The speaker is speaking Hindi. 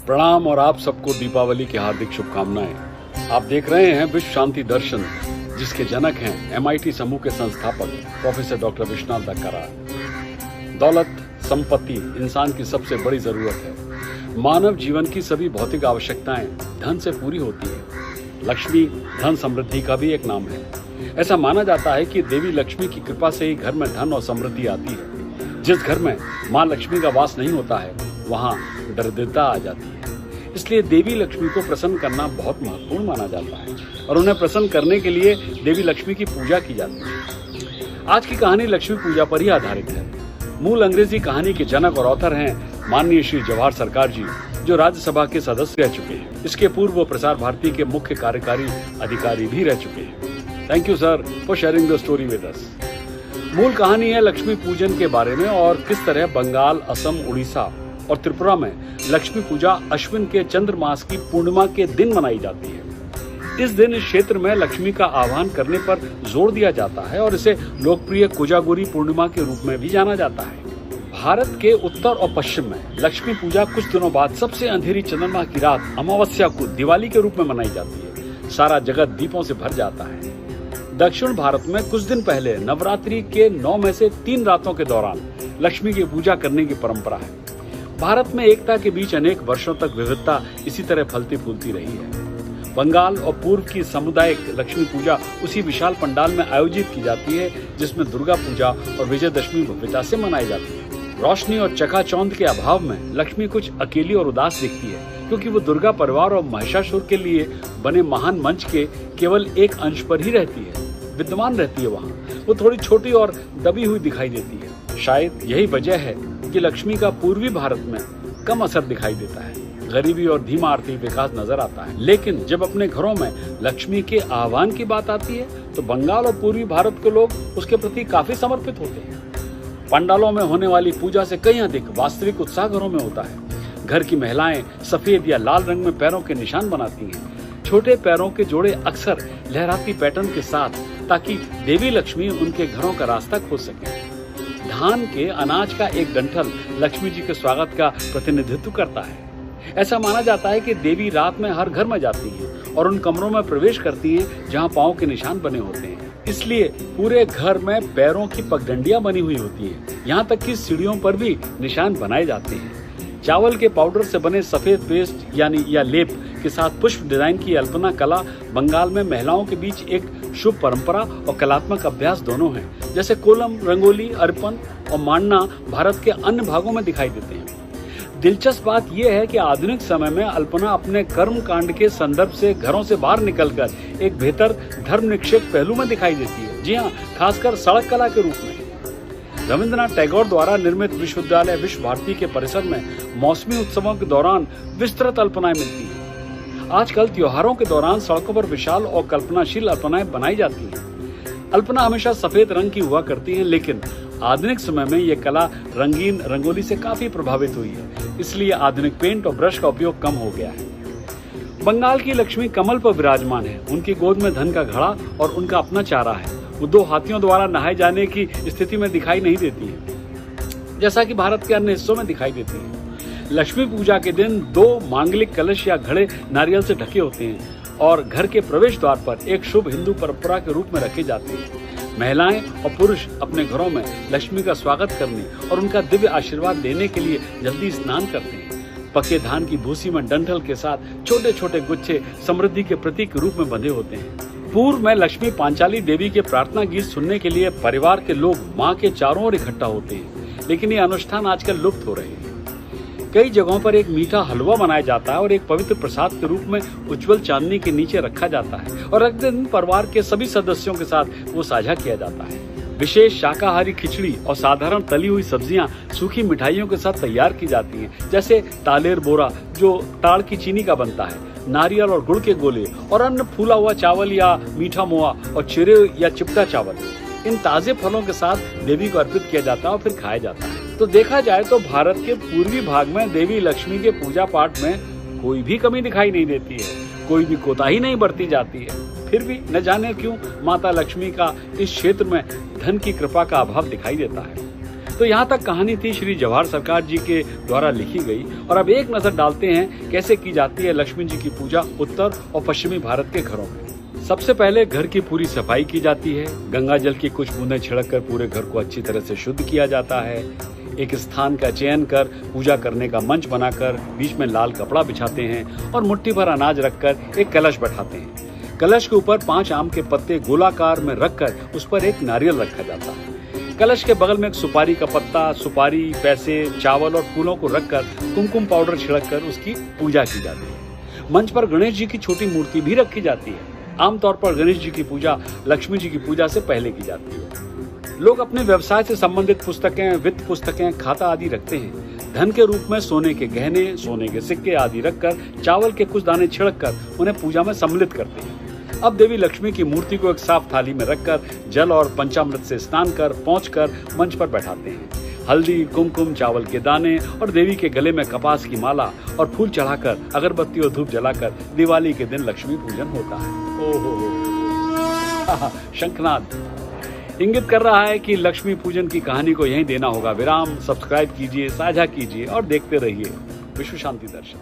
प्रणाम और आप सबको दीपावली की हार्दिक शुभकामनाएं। आप देख रहे हैं विश्व शांति दर्शन, जिसके जनक हैं MIT समूह के संस्थापक प्रोफेसर डॉक्टर विश्वनाथ दक्करा। दौलत, संपत्ति इंसान की सबसे बड़ी जरूरत है। मानव जीवन की सभी भौतिक आवश्यकताएं धन से पूरी होती है। लक्ष्मी धन समृद्धि का भी एक नाम है। ऐसा माना जाता है कि देवी लक्ष्मी की कृपा से ही घर में धन और समृद्धि आती है। जिस घर में माँ लक्ष्मी का वास नहीं होता है वहाँ दरिद्रता आ जाती है। इसलिए देवी लक्ष्मी को प्रसन्न करना बहुत महत्वपूर्ण माना जाता है और उन्हें प्रसन्न करने के लिए देवी लक्ष्मी की पूजा की जाती है। आज की कहानी लक्ष्मी पूजा पर ही आधारित है। मूल अंग्रेजी कहानी के जनक और ऑथर हैं माननीय श्री जवाहर सरकार जी, जो राज्यसभा के सदस्य रह चुके हैं। इसके पूर्व वो प्रसार भारती के मुख्य कार्यकारी अधिकारी भी रह चुके हैं। Thank you sir for sharing the story with us. मूल कहानी है लक्ष्मी पूजन के बारे में और किस तरह बंगाल, असम, उड़ीसा और त्रिपुरा में लक्ष्मी पूजा अश्विन के चंद्र मास की पूर्णिमा के दिन मनाई जाती है। इस दिन इस क्षेत्र में लक्ष्मी का आह्वान करने पर जोर दिया जाता है और इसे लोकप्रिय कोजागुरी पूर्णिमा के रूप में भी जाना जाता है। भारत के उत्तर और पश्चिम में लक्ष्मी पूजा कुछ दिनों बाद सबसे अंधेरी चंद्रमा की रात अमावस्या को दिवाली के रूप में मनाई जाती है। सारा जगत दीपों से भर जाता है। दक्षिण भारत में कुछ दिन पहले नवरात्रि के 9 में से 3 रातों के दौरान लक्ष्मी की पूजा करने की परंपरा है। भारत में एकता के बीच अनेक वर्षों तक विविधता इसी तरह फलती फूलती रही है। बंगाल और पूर्व की सामुदायिक लक्ष्मी पूजा उसी विशाल पंडाल में आयोजित की जाती है जिसमें दुर्गा पूजा और विजयदशमी भव्यता से मनाई जाती है। रोशनी और चकाचौंध के अभाव में लक्ष्मी कुछ अकेली और उदास दिखती है, क्योंकि वो दुर्गा परिवार और महिषासुर के लिए बने महान मंच के केवल एक अंश पर ही रहती है, विद्यमान रहती है। वहाँ वो थोड़ी छोटी और दबी हुई दिखाई देती है। शायद यही वजह है कि लक्ष्मी का पूर्वी भारत में कम असर दिखाई देता है। गरीबी और धीमा आर्थिक विकास नजर आता है। लेकिन जब अपने घरों में लक्ष्मी के आह्वान की बात आती है तो बंगाल और पूर्वी भारत के लोग उसके प्रति काफी समर्पित होते हैं। पंडालों में होने वाली पूजा से कहीं अधिक वास्तविक उत्साह घरों में होता है। घर की महिलाएं सफेद या लाल रंग में पैरों के निशान बनाती हैं। छोटे पैरों के जोड़े अक्सर लहराती पैटर्न के साथ, ताकि देवी लक्ष्मी उनके घरों का रास्ता खोज सके। धान के अनाज का एक डंठल लक्ष्मी जी के स्वागत का प्रतिनिधित्व करता है। ऐसा माना जाता है कि देवी रात में हर घर में जाती हैं और उन कमरों में प्रवेश करती हैं जहां पांव के निशान बने होते हैं। इसलिए पूरे घर में पैरों की पगडंडियां बनी हुई होती हैं। यहाँ तक कि सीढ़ियों पर भी निशान बनाए जाते हैं। चावल के पाउडर से बने सफेद पेस्ट या लेप के साथ पुष्प डिजाइन की अल्पना कला बंगाल में महिलाओं के बीच एक शुभ परंपरा और कलात्मक अभ्यास दोनों हैं। जैसे कोलम, रंगोली, अर्पण और मांडना भारत के अन्य भागों में दिखाई देते हैं। दिलचस्प बात यह है कि आधुनिक समय में अल्पना अपने कर्म कांड के संदर्भ से घरों से बाहर निकलकर एक बेहतर धर्मनिरपेक्ष पहलू में दिखाई देती है। जी हाँ, खासकर सड़क कला के रूप में। रविंद्रनाथ टैगोर द्वारा निर्मित विश्वविद्यालय विश्व भारती के परिसर में मौसमी उत्सवों के दौरान विस्तृत अल्पनाएं मिलती हैं। आजकल त्योहारों के दौरान सड़कों पर विशाल और कल्पनाशील अल्पनाएं बनाई जाती हैं। अल्पना हमेशा सफेद रंग की हुआ करती हैं, लेकिन आधुनिक समय में ये कला रंगीन रंगोली से काफी प्रभावित हुई है। इसलिए आधुनिक पेंट और ब्रश का उपयोग कम हो गया है। बंगाल की लक्ष्मी कमल पर विराजमान है। उनकी गोद में धन का घड़ा और उनका अपना चारा है। वो 2 हाथियों द्वारा नहाए जाने की स्थिति में दिखाई नहीं देती है, जैसा कि भारत के अन्य हिस्सों में दिखाई देती है। लक्ष्मी पूजा के दिन 2 मांगलिक कलश या घड़े नारियल से ढके होते हैं और घर के प्रवेश द्वार पर एक शुभ हिंदू परंपरा के रूप में रखे जाते हैं। महिलाएं और पुरुष अपने घरों में लक्ष्मी का स्वागत करने और उनका दिव्य आशीर्वाद लेने के लिए जल्दी स्नान करते हैं। पके धान की भूसी में डंठल के साथ छोटे छोटे गुच्छे समृद्धि के प्रतीक के रूप में बंधे होते हैं। पूर्व में लक्ष्मी पांचाली देवी के प्रार्थना गीत सुनने के लिए परिवार के लोग माँ के चारों ओर इकट्ठा होते हैं, लेकिन ये अनुष्ठान आजकल लुप्त हो रहे हैं। कई जगहों पर एक मीठा हलवा बनाया जाता है और एक पवित्र प्रसाद के रूप में उज्जवल चांदनी के नीचे रखा जाता है और अगले दिन परिवार के सभी सदस्यों के साथ वो साझा किया जाता है। विशेष शाकाहारी खिचड़ी और साधारण तली हुई सब्जियां सूखी मिठाइयों के साथ तैयार की जाती हैं, जैसे तालेर बोरा जो ताड़ की चीनी का बनता है, नारियल और गुड़ के गोले और अन्य फूला हुआ चावल या मीठा मोआ और चिरे या चिपटा चावल। इन ताजे फलों के साथ देवी को अर्पित किया जाता है और फिर खाया जाता है। तो देखा जाए तो भारत के पूर्वी भाग में देवी लक्ष्मी के पूजा पाठ में कोई भी कमी दिखाई नहीं देती है, कोई भी कोताही नहीं बरती जाती है। फिर भी न जाने क्यों माता लक्ष्मी का इस क्षेत्र में धन की कृपा का अभाव दिखाई देता है। तो यहाँ तक कहानी थी श्री जवाहर सरकार जी के द्वारा लिखी गई। और अब एक नजर डालते हैं कैसे की जाती है लक्ष्मी जी की पूजा उत्तर और पश्चिमी भारत के घरों में। सबसे पहले घर की पूरी सफाई की जाती है। गंगा जल की कुछ बूंदें छिड़ककर पूरे घर को अच्छी तरह से शुद्ध किया जाता है। एक स्थान का चयन कर पूजा करने का मंच बनाकर बीच में लाल कपड़ा बिछाते हैं और मुट्ठी भर अनाज रखकर एक कलश बैठाते हैं। कलश के ऊपर 5 आम के पत्ते गोलाकार में रखकर उस पर एक नारियल रखा जाता है। कलश के बगल में एक सुपारी का पत्ता, सुपारी, पैसे, चावल और फूलों को रखकर कुमकुम पाउडर छिड़ककर उसकी पूजा की जाती है। मंच पर गणेश जी की छोटी मूर्ति भी रखी जाती है। आमतौर पर गणेश जी की पूजा लक्ष्मी जी की पूजा से पहले की जाती है। लोग अपने व्यवसाय से संबंधित पुस्तकें, वित्त पुस्तकें, खाता आदि रखते हैं। धन के रूप में सोने के गहने, सोने के सिक्के आदि रखकर चावल के कुछ दाने छिड़ककर उन्हें पूजा में सम्मिलित करते हैं। अब देवी लक्ष्मी की मूर्ति को एक साफ थाली में रखकर जल और पंचामृत से स्नान कर पहुंचकर मंच पर बैठाते हैं। हल्दी, कुमकुम, चावल के दाने और देवी के गले में कपास की माला और फूल चढ़ाकर अगरबत्ती और धूप जलाकर दिवाली के दिन लक्ष्मी पूजन होता है। ओहो, शंखनाद इंगित कर रहा है कि लक्ष्मी पूजन की कहानी को यहीं देना होगा विराम। सब्सक्राइब कीजिए, साझा कीजिए और देखते रहिए विश्व शांति दर्शन।